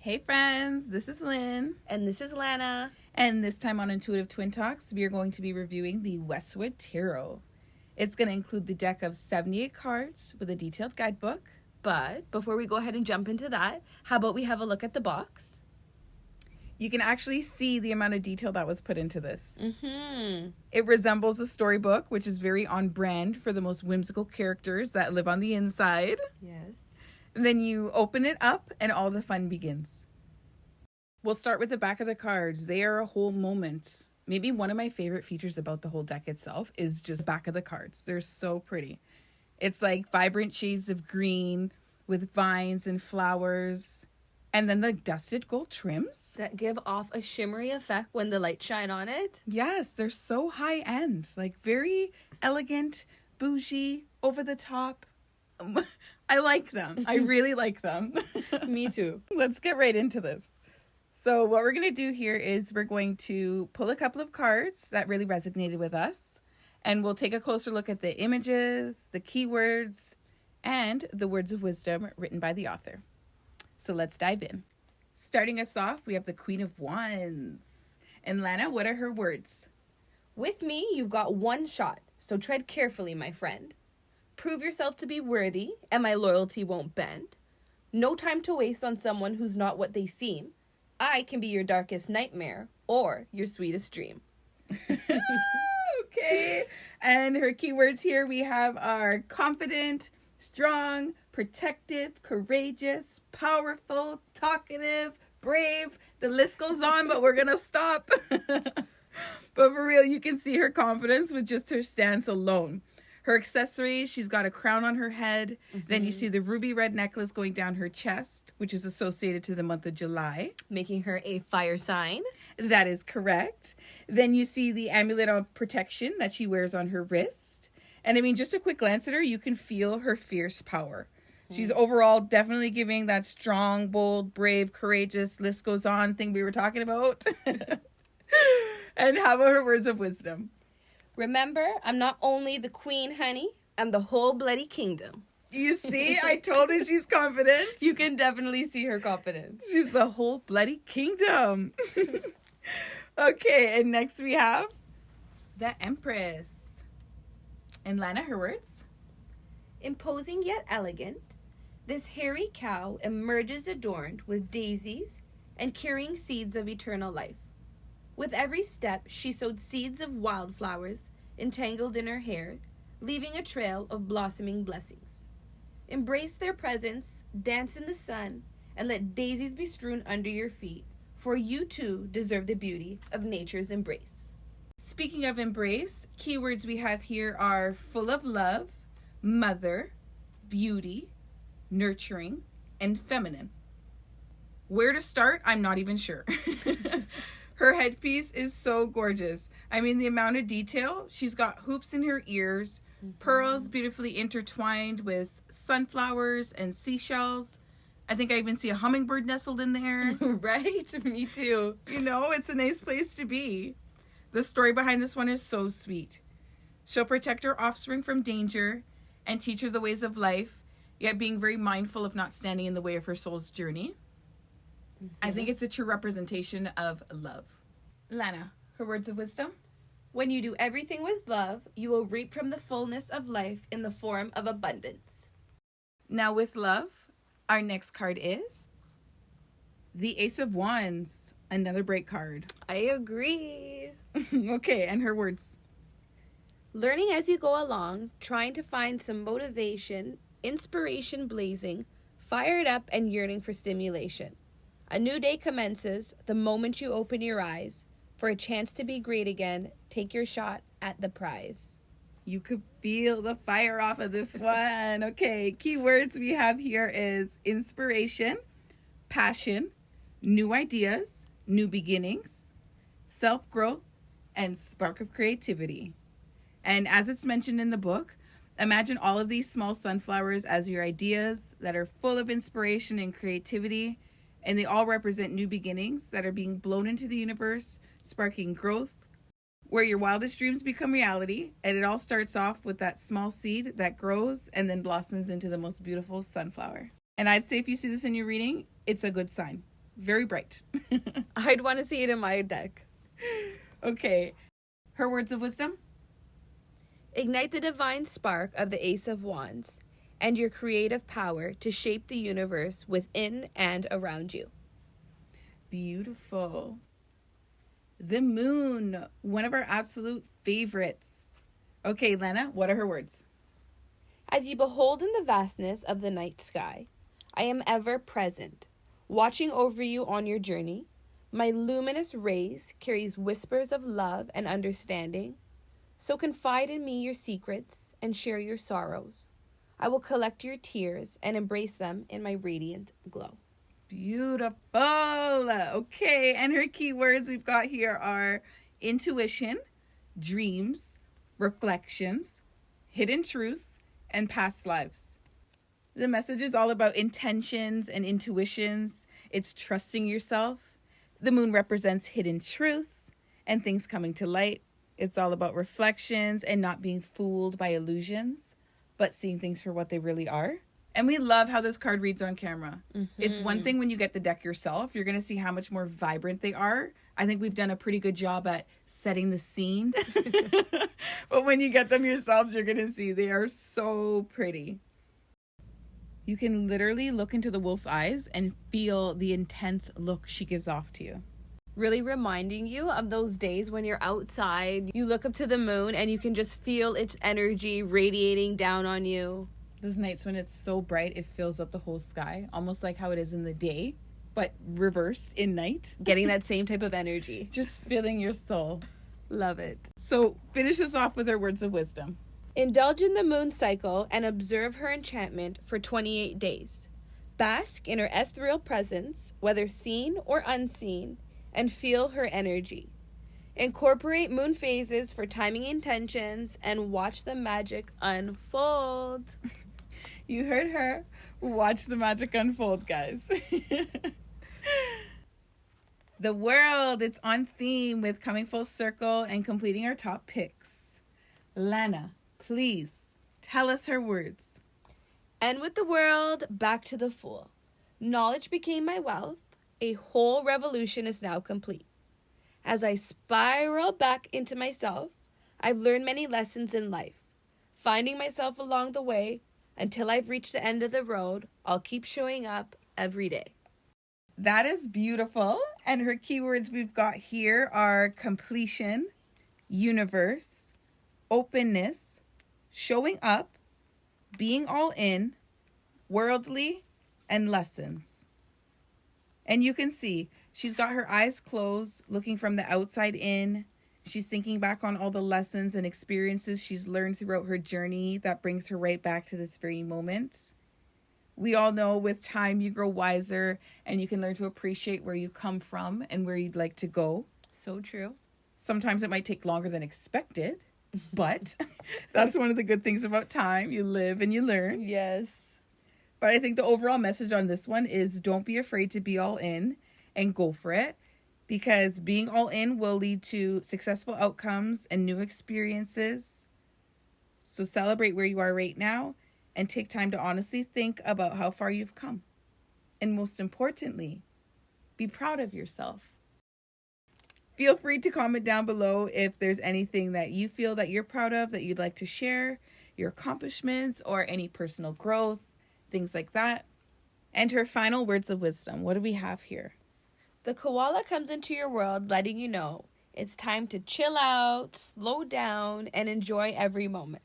Hey friends, this is Lynn. And this is Lanna. And this time on Intuitive Twin Talks, we are going to be reviewing the Westwood Tarot. It's going to include the deck of 78 cards with a detailed guidebook. But before we go ahead and jump into that, how about we have a look at the box? You can actually see the amount of detail that was put into this. Mm-hmm. It resembles a storybook, which is very on brand for the most whimsical characters that live on the inside. Yes. And then you open it up and all the fun begins. We'll start with the back of the cards. They are a whole moment. Maybe one of my favorite features about the whole deck itself is just the back of the cards. They're so pretty. It's like vibrant shades of green with vines and flowers. And then the dusted gold trims. That give off a shimmery effect when the lights shine on it. Yes, they're so high end. Like very elegant, bougie, over the top. I like them. I really like them. Me too. Let's get right into this. So what we're going to do here is we're going to pull a couple of cards that really resonated with us. And we'll take a closer look at the images, the keywords, and the words of wisdom written by the author. So let's dive in. Starting us off, we have the Queen of Wands. And Lanna, what are her words? With me, you've got one shot, so tread carefully, my friend. Prove yourself to be worthy, and my loyalty won't bend. No time to waste on someone who's not what they seem. I can be your darkest nightmare or your sweetest dream. Okay. And her keywords here we have are confident, strong, protective, courageous, powerful, talkative, brave. The list goes on, but we're going to stop. But for real, you can see her confidence with just her stance alone. Her accessories, she's got a crown on her head. Mm-hmm. Then you see the ruby red necklace going down her chest, which is associated to the month of July. Making her a fire sign. That is correct. Then you see the amulet of protection that she wears on her wrist. And I mean, just a quick glance at her, you can feel her fierce power. She's overall definitely giving that strong, bold, brave, courageous, list goes on thing we were talking about. And how about her words of wisdom? Remember, I'm not only the queen, honey, I'm the whole bloody kingdom. You see, I told her she's confident. You can definitely see her confidence. She's the whole bloody kingdom. Okay, and next we have the Empress. And Lanna, her words? Imposing yet elegant, this hairy cow emerges adorned with daisies and carrying seeds of eternal life. With every step, she sowed seeds of wildflowers entangled in her hair, leaving a trail of blossoming blessings. Embrace their presence, dance in the sun, and let daisies be strewn under your feet, for you too deserve the beauty of nature's embrace. Speaking of embrace, keywords we have here are full of love, mother, beauty, nurturing, and feminine. Where to start, I'm not even sure. Her headpiece is so gorgeous. I mean, the amount of detail. She's got hoops in her ears, pearls beautifully intertwined with sunflowers and seashells. I think I even see a hummingbird nestled in there. Right? Me too. You know, it's a nice place to be. The story behind this one is so sweet. She'll protect her offspring from danger and teach her the ways of life, yet being very mindful of not standing in the way of her soul's journey. I think it's a true representation of love. Lanna, her words of wisdom? When you do everything with love, you will reap from the fullness of life in the form of abundance. Now with love, our next card is the Ace of Wands, another bright card. I agree. Okay, and her words? Learning as you go along, trying to find some motivation, inspiration blazing, fired up and yearning for stimulation. A new day commences the moment you open your eyes. For a chance to be great again, take your shot at the prize. You could feel the fire off of this one. Okay, keywords we have here is inspiration, passion, new ideas, new beginnings, self-growth, and spark of creativity. And as it's mentioned in the book, imagine all of these small sunflowers as your ideas that are full of inspiration and creativity. And they all represent new beginnings that are being blown into the universe, sparking growth, where your wildest dreams become reality. And it all starts off with that small seed that grows and then blossoms into the most beautiful sunflower. And I'd say if you see this in your reading, it's a good sign. Very bright. I'd want to see it in my deck. Okay. Her words of wisdom? Ignite the divine spark of the Ace of Wands and your creative power to shape the universe within and around you. Beautiful. The moon, one of our absolute favorites. Okay, Lena, what are her words? As you behold in the vastness of the night sky, I am ever present, watching over you on your journey. My luminous rays carries whispers of love and understanding. So confide in me your secrets and share your sorrows. I will collect your tears and embrace them in my radiant glow. Beautiful. Okay, and her keywords we've got here are intuition, dreams, reflections, hidden truths, and past lives. The message is all about intentions and intuitions. It's trusting yourself. The moon represents hidden truths and things coming to light. It's all about reflections and not being fooled by illusions, but seeing things for what they really are. And we love how this card reads on camera. Mm-hmm. It's one thing when you get the deck yourself, you're going to see how much more vibrant they are. I think we've done a pretty good job at setting the scene. But when you get them yourself, you're going to see they are so pretty. You can literally look into the wolf's eyes and feel the intense look she gives off to you. Really reminding you of those days when you're outside, you look up to the moon and you can just feel its energy radiating down on you. Those nights when it's so bright, it fills up the whole sky, almost like how it is in the day, but reversed in night. Getting that same type of energy. Just filling your soul. Love it. So finish us off with her words of wisdom. Indulge in the moon cycle and observe her enchantment for 28 days. Bask in her ethereal presence, whether seen or unseen, and feel her energy. Incorporate moon phases for timing intentions and watch the magic unfold. You heard her. Watch the magic unfold, guys. The world, it's on theme with coming full circle and completing our top picks. Lana, please tell us her words. And with the world, back to the Fool. Knowledge became my wealth. A whole revolution is now complete. As I spiral back into myself, I've learned many lessons in life. Finding myself along the way, until I've reached the end of the road, I'll keep showing up every day. That is beautiful. And her keywords we've got here are completion, universe, openness, showing up, being all in, worldly, and lessons. And you can see she's got her eyes closed, looking from the outside in. She's thinking back on all the lessons and experiences she's learned throughout her journey that brings her right back to this very moment. We all know with time you grow wiser and you can learn to appreciate where you come from and where you'd like to go. So true. Sometimes it might take longer than expected, but that's one of the good things about time. You live and you learn. Yes. But I think the overall message on this one is don't be afraid to be all in and go for it, because being all in will lead to successful outcomes and new experiences. So celebrate where you are right now and take time to honestly think about how far you've come. And most importantly, be proud of yourself. Feel free to comment down below if there's anything that you feel that you're proud of that you'd like to share, your accomplishments or any personal growth, things like that. And her final words of wisdom. What do we have here? The koala comes into your world letting you know it's time to chill out, slow down, and enjoy every moment.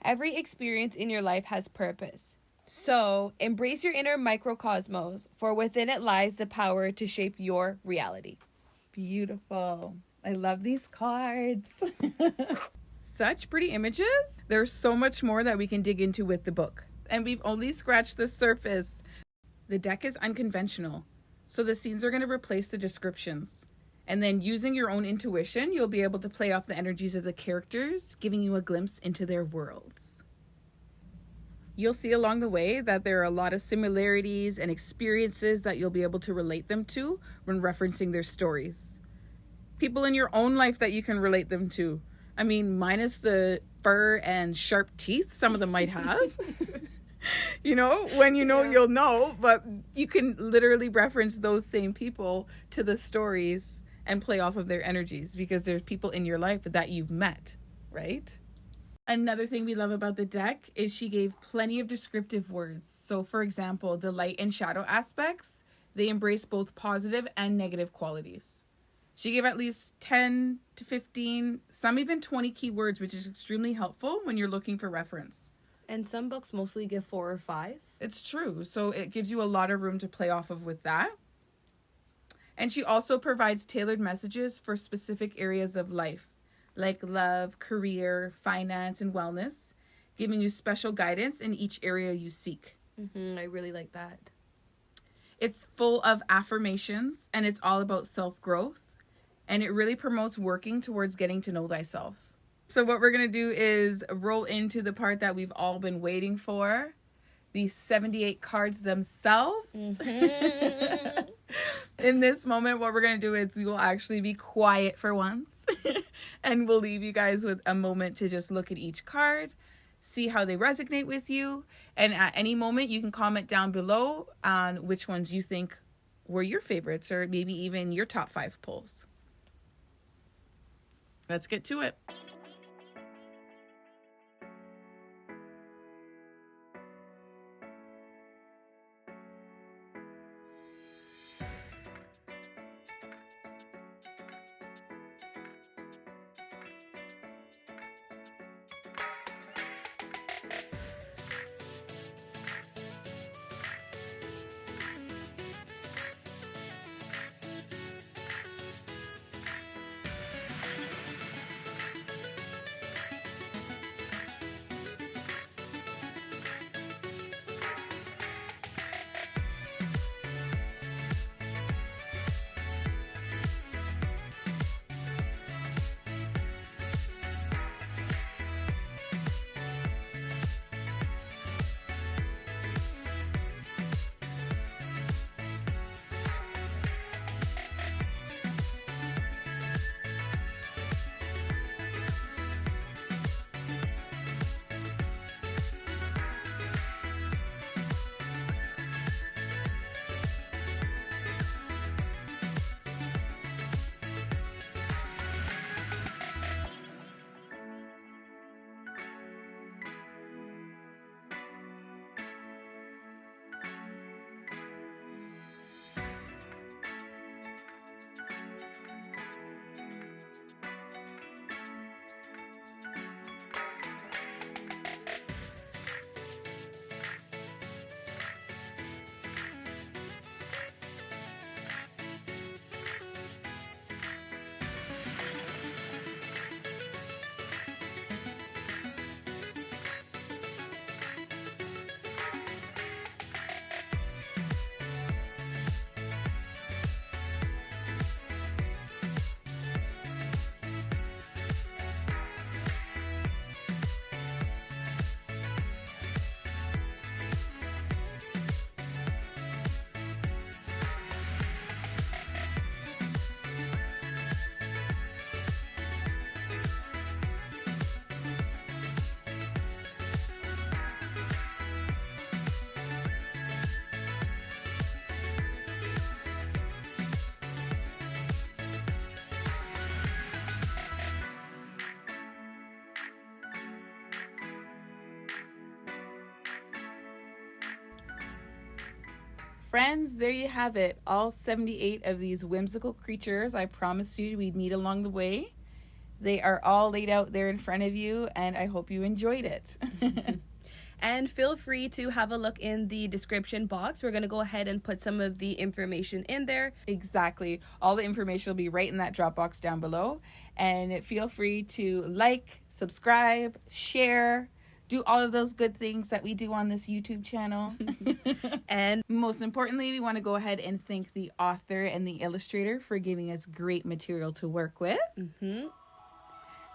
Every experience in your life has purpose. So embrace your inner microcosmos, for within it lies the power to shape your reality. Beautiful. I love these cards. Such pretty images. There's so much more that we can dig into with the book. And we've only scratched the surface. The deck is unconventional. So the scenes are going to replace the descriptions. And then using your own intuition, you'll be able to play off the energies of the characters, giving you a glimpse into their worlds. You'll see along the way that there are a lot of similarities and experiences that you'll be able to relate them to when referencing their stories. People in your own life that you can relate them to. I mean, minus the fur and sharp teeth some of them might have. You know, when you know, Yeah. you'll know, but you can literally reference those same people to the stories and play off of their energies because there's people in your life that you've met, right? Another thing we love about the deck is she gave plenty of descriptive words. So, for example, the light and shadow aspects, they embrace both positive and negative qualities. She gave at least 10 to 15, some even 20 keywords, which is extremely helpful when you're looking for reference. And some books mostly give 4 or 5. It's true. So it gives you a lot of room to play off of with that. And she also provides tailored messages for specific areas of life, like love, career, finance, and wellness, giving you special guidance in each area you seek. I really like that. It's full of affirmations, and it's all about self-growth, and it really promotes working towards getting to know thyself. So what we're going to do is roll into the part that we've all been waiting for, these 78 cards themselves. In this moment, what we're going to do is we will actually be quiet for once, and we'll leave you guys with a moment to just look at each card, see how they resonate with you, and at any moment you can comment down below on which ones you think were your favorites or maybe even your top 5 pulls. Let's get to it. Friends, there you have it. All 78 of these whimsical creatures I promised you we'd meet along the way. They are all laid out there in front of you, and I hope you enjoyed it. And feel free to have a look in the description box. We're going to go ahead and put some of the information in there. Exactly. All the information will be right in that drop box down below. And feel free to like, subscribe, share, do all of those good things that we do on this YouTube channel. And most importantly, we want to go ahead and thank the author and the illustrator for giving us great material to work with.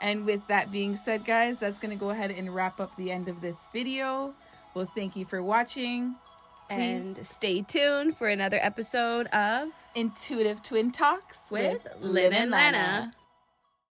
And with that being said, guys, that's going to go ahead and wrap up the end of this video. Well, thank you for watching. And stay tuned for another episode of Intuitive Twin Talks with Lynn and Lanna.